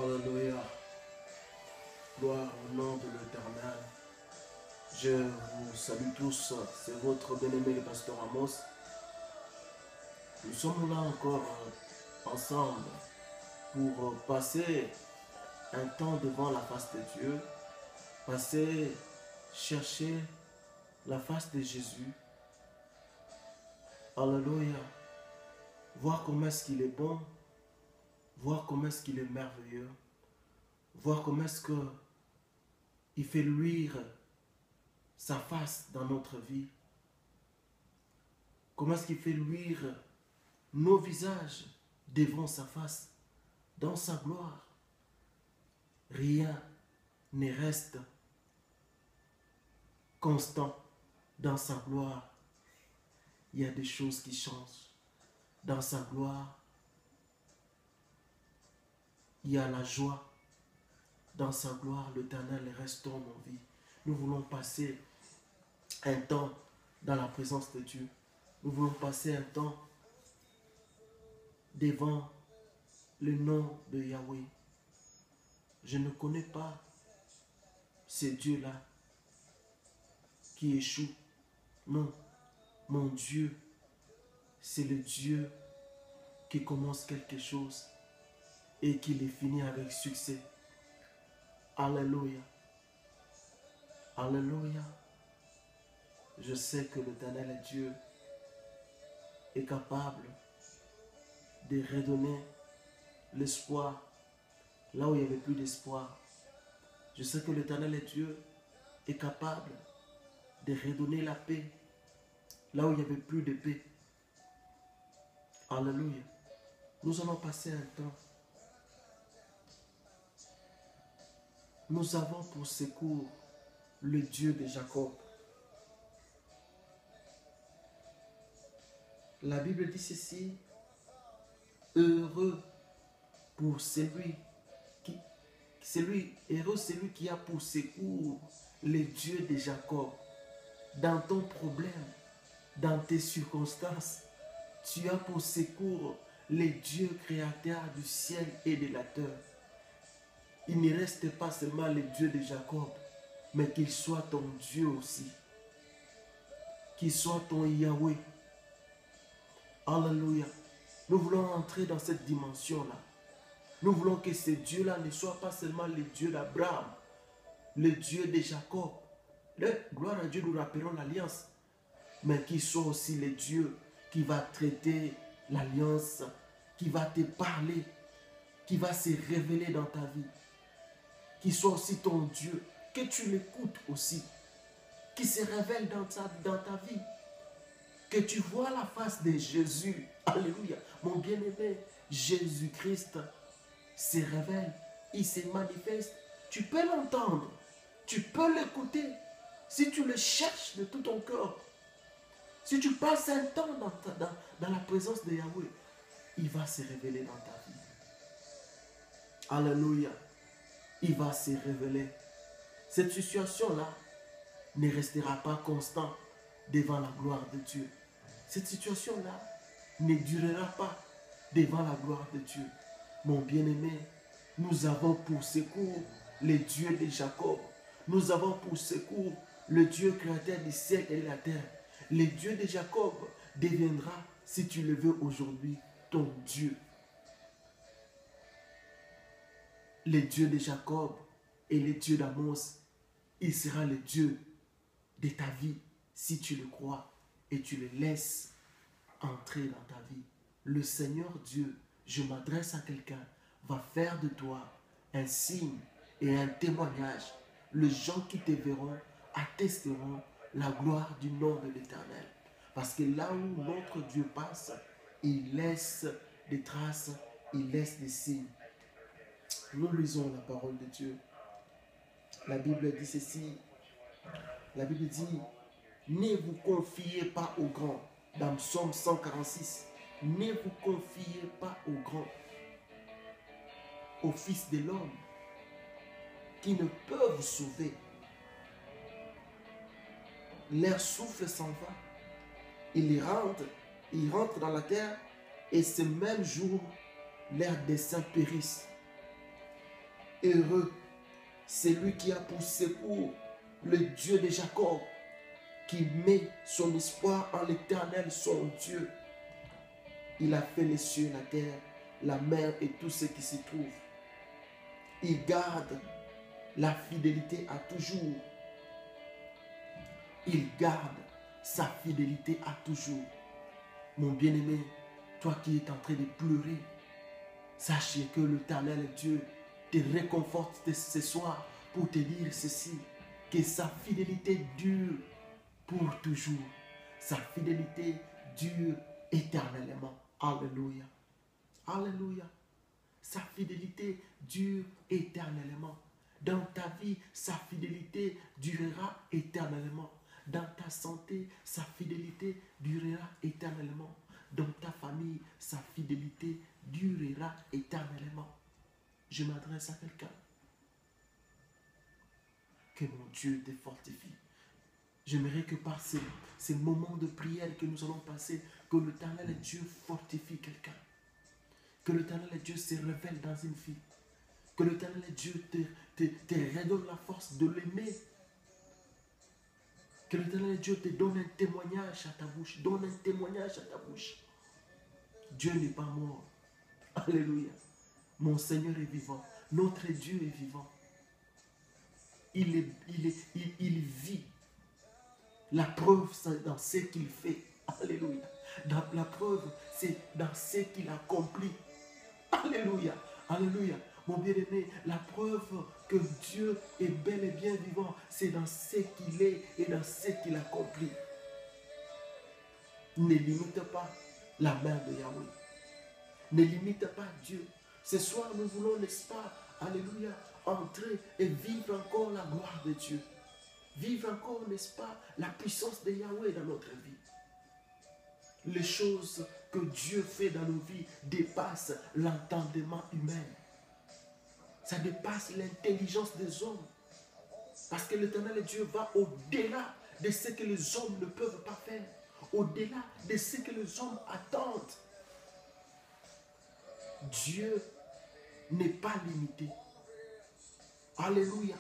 Alléluia. Gloire au nom de l'Éternel. Je vous salue tous. C'est votre bien-aimé le pasteur Amos. Nous sommes là encore ensemble pour passer un temps devant la face de Dieu. Passer, chercher la face de Jésus. Alléluia. Voir comment est-ce qu'il est bon. Voir comment est-ce qu'il est merveilleux. Voir comment est-ce qu'il fait luire sa face dans notre vie. Comment est-ce qu'il fait luire nos visages devant sa face, dans sa gloire. Rien ne reste constant dans sa gloire. Il y a des choses qui changent. Dans sa gloire, il y a la joie. Dans sa gloire, l'Éternel reste en nos vies. Nous voulons passer un temps dans la présence de Dieu. Nous voulons passer un temps devant le nom de Yahweh. Je ne connais pas ce Dieu-là qui échoue. Non, mon Dieu, c'est le Dieu qui commence quelque chose et qui les finit avec succès. Alléluia. Alléluia. Je sais que l'Éternel Dieu est capable de redonner l'espoir là où il n'y avait plus d'espoir. Je sais que l'Éternel Dieu est capable de redonner la paix là où il n'y avait plus de paix. Alléluia. Nous allons passer un temps. Nous avons pour secours le Dieu de Jacob. La Bible dit ceci: heureux pour celui qui a pour secours le Dieu de Jacob. Dans ton problème, dans tes circonstances, tu as pour secours le Dieu créateur du ciel et de la terre. Il ne reste pas seulement le Dieu de Jacob, mais qu'il soit ton Dieu aussi. Qu'il soit ton Yahweh. Alléluia. Nous voulons entrer dans cette dimension-là. Nous voulons que ce Dieu-là ne soit pas seulement le Dieu d'Abraham, le Dieu de Jacob. Gloire à Dieu, nous rappelons l'alliance. Mais qu'il soit aussi le Dieu qui va traiter l'alliance, qui va te parler, qui va se révéler dans ta vie. Qu'il soit aussi ton Dieu, que tu l'écoutes aussi, qui se révèle dans ta vie. Que tu vois la face de Jésus. Alléluia. Mon bien-aimé, Jésus-Christ se révèle, il se manifeste. Tu peux l'entendre, tu peux l'écouter. Si tu le cherches de tout ton cœur, si tu passes un temps dans la présence de Yahweh, il va se révéler dans ta vie. Alléluia. Il va se révéler. Cette situation-là ne restera pas constante devant la gloire de Dieu. Cette situation-là ne durera pas devant la gloire de Dieu. Mon bien-aimé, nous avons pour secours le Dieu de Jacob. Nous avons pour secours le Dieu créateur du ciel et de la terre. Le Dieu de Jacob deviendra, si tu le veux aujourd'hui, ton Dieu. Le Dieu de Jacob et le Dieu d'Amos, il sera le Dieu de ta vie si tu le crois et tu le laisses entrer dans ta vie. Le Seigneur Dieu, je m'adresse à quelqu'un, va faire de toi un signe et un témoignage. Les gens qui te verront attesteront la gloire du nom de l'Éternel. Parce que là où notre Dieu passe, il laisse des traces, il laisse des signes. Nous lisons la parole de Dieu. La Bible dit ceci. La Bible dit: ne vous confiez pas aux grands. Dans Psaume 146. Ne vous confiez pas aux grands, aux fils de l'homme, qui ne peuvent vous sauver. Leur souffle s'en va. Ils rentrent dans la terre et ce même jour, leurs desseins périssent. Heureux, c'est lui qui a pour secours le Dieu de Jacob, qui met son espoir en l'Éternel, son Dieu. Il a fait les cieux, la terre, la mer et tout ce qui s'y trouve. Il garde la fidélité à toujours. Il garde sa fidélité à toujours. Mon bien-aimé, toi qui es en train de pleurer, sachez que l'Éternel Dieu te réconforte ce soir pour te dire ceci, que sa fidélité dure pour toujours. Sa fidélité dure éternellement. Alléluia. Alléluia. Sa fidélité dure éternellement. Dans ta vie, sa fidélité durera éternellement. Dans ta santé, sa fidélité durera éternellement. Dans ta famille, sa fidélité durera éternellement. Je m'adresse à quelqu'un. Que mon Dieu te fortifie. J'aimerais que par ces moments de prière que nous allons passer, que l'Éternel Dieu fortifie quelqu'un. Que l'Éternel Dieu se révèle dans une vie. Que l'Éternel Dieu te redonne la force de l'aimer. Que l'Éternel Dieu te donne un témoignage à ta bouche. Donne un témoignage à ta bouche. Dieu n'est pas mort. Alléluia. Mon Seigneur est vivant. Notre Dieu est vivant. Il vit. La preuve, c'est dans ce qu'il fait. Alléluia. La preuve, c'est dans ce qu'il accomplit. Alléluia. Alléluia. Mon bien-aimé, la preuve que Dieu est bel et bien vivant, c'est dans ce qu'il est et dans ce qu'il accomplit. Ne limite pas la main de Yahweh. Ne limite pas Dieu. Ce soir, nous voulons, n'est-ce pas, alléluia, entrer et vivre encore la gloire de Dieu. Vivre encore, n'est-ce pas, la puissance de Yahweh dans notre vie. Les choses que Dieu fait dans nos vies dépassent l'entendement humain. Ça dépasse l'intelligence des hommes. Parce que l'Éternel Dieu va au-delà de ce que les hommes ne peuvent pas faire. Au-delà de ce que les hommes attendent. Dieu n'est pas limité. Alléluia.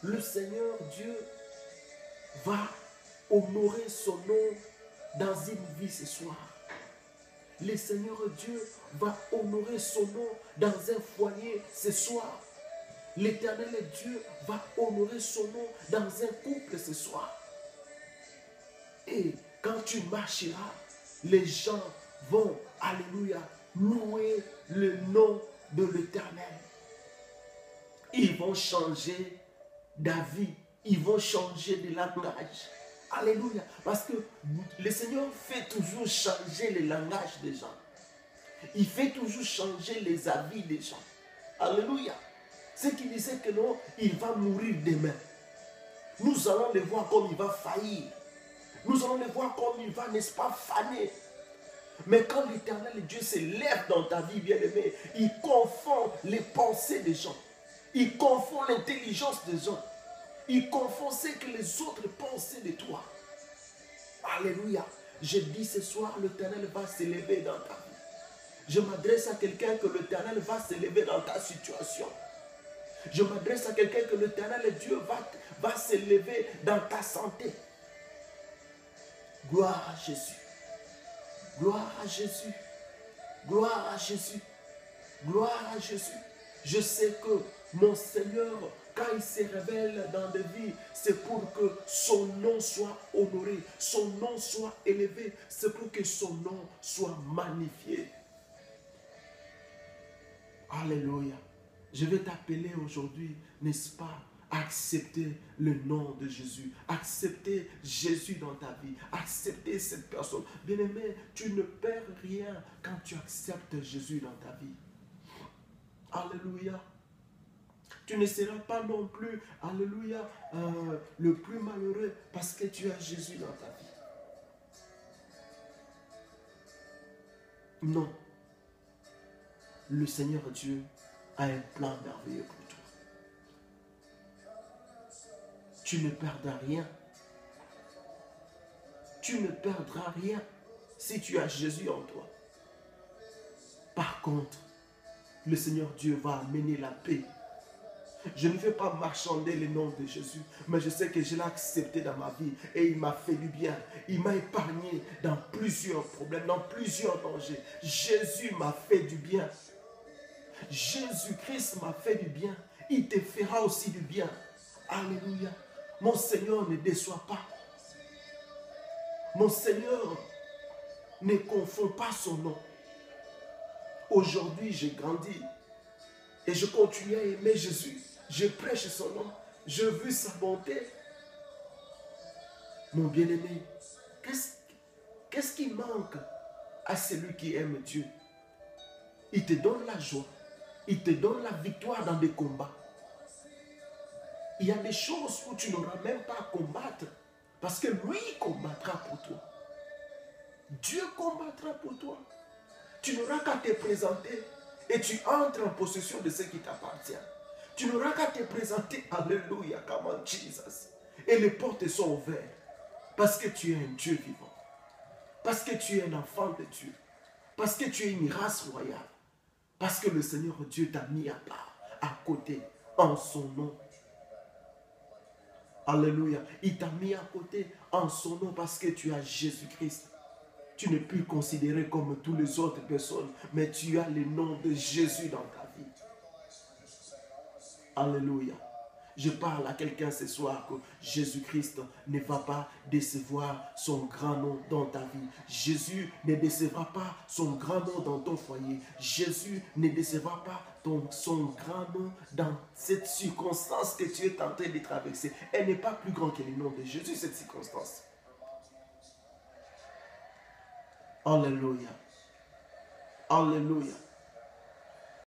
Le Seigneur Dieu va honorer son nom dans une vie ce soir. Le Seigneur Dieu va honorer son nom dans un foyer ce soir. L'Éternel Dieu va honorer son nom dans un couple ce soir. Et quand tu marcheras, les gens vont, alléluia, louer le nom de l'Éternel. Ils vont changer d'avis. Ils vont changer de langage. Alléluia. Parce que le Seigneur fait toujours changer le langage des gens. Il fait toujours changer les avis des gens. Alléluia. Ce qui disait que non, il va mourir demain. Nous allons le voir comme il va faillir. Nous allons le voir comme il va, n'est-ce pas, faner. Mais quand l'Éternel Dieu se lève dans ta vie, bien-aimé, il confond les pensées des gens. Il confond l'intelligence des gens. Il confond ce que les autres pensaient de toi. Alléluia. Je dis ce soir, l'Éternel va s'élever dans ta vie. Je m'adresse à quelqu'un que l'Éternel va s'élever dans ta situation. Je m'adresse à quelqu'un que l'Éternel Dieu va s'élever dans ta santé. Gloire à Jésus. Gloire à Jésus. Gloire à Jésus. Gloire à Jésus. Je sais que mon Seigneur, quand il se révèle dans des vies, c'est pour que son nom soit honoré, son nom soit élevé, c'est pour que son nom soit magnifié. Alléluia. Je vais t'appeler aujourd'hui, n'est-ce pas, à accepter le nom de Jésus. Accepter Jésus dans ta vie. Accepter cette personne. Bien-aimé, tu ne perds rien quand tu acceptes Jésus dans ta vie. Alléluia. Tu ne seras pas non plus, alléluia, le plus malheureux parce que tu as Jésus dans ta vie. Non. Le Seigneur Dieu a un plan merveilleux pour toi. Tu ne perdras rien. Tu ne perdras rien si tu as Jésus en toi. Par contre, le Seigneur Dieu va amener la paix Je ne vais pas marchander le nom de Jésus, mais je sais que je l'ai accepté dans ma vie et il m'a fait du bien. Il m'a épargné dans plusieurs problèmes, dans plusieurs dangers. Jésus m'a fait du bien. Jésus-Christ m'a fait du bien. Il te fera aussi du bien. Alléluia. Mon Seigneur ne déçoit pas. Mon Seigneur ne confond pas son nom. Aujourd'hui, j'ai grandi et je continue à aimer Jésus. Je prêche son nom. Je veux sa bonté. Mon bien-aimé, qu'est-ce qui manque à celui qui aime Dieu? Il te donne la joie. Il te donne la victoire dans des combats. Il y a des choses où tu n'auras même pas à combattre parce que lui combattra pour toi. Dieu combattra pour toi. Tu n'auras qu'à te présenter et tu entres en possession de ce qui t'appartient. Tu n'auras qu'à te présenter, alléluia, come on Jesus. Et les portes sont ouvertes parce que tu es un Dieu vivant. Parce que tu es un enfant de Dieu. Parce que tu es une race royale. Parce que le Seigneur Dieu t'a mis à part, à côté, en son nom. Alléluia. Il t'a mis à côté en son nom parce que tu as Jésus-Christ. Tu n'es plus considéré comme toutes les autres personnes, mais tu as le nom de Jésus dans ta vie. Alléluia. Je parle à quelqu'un ce soir que Jésus-Christ ne va pas décevoir son grand nom dans ta vie. Jésus ne décevra pas son grand nom dans ton foyer. Jésus ne décevra pas son grand nom dans cette circonstance que tu es en train de traverser. Elle n'est pas plus grande que le nom de Jésus, cette circonstance. Alléluia. Alléluia.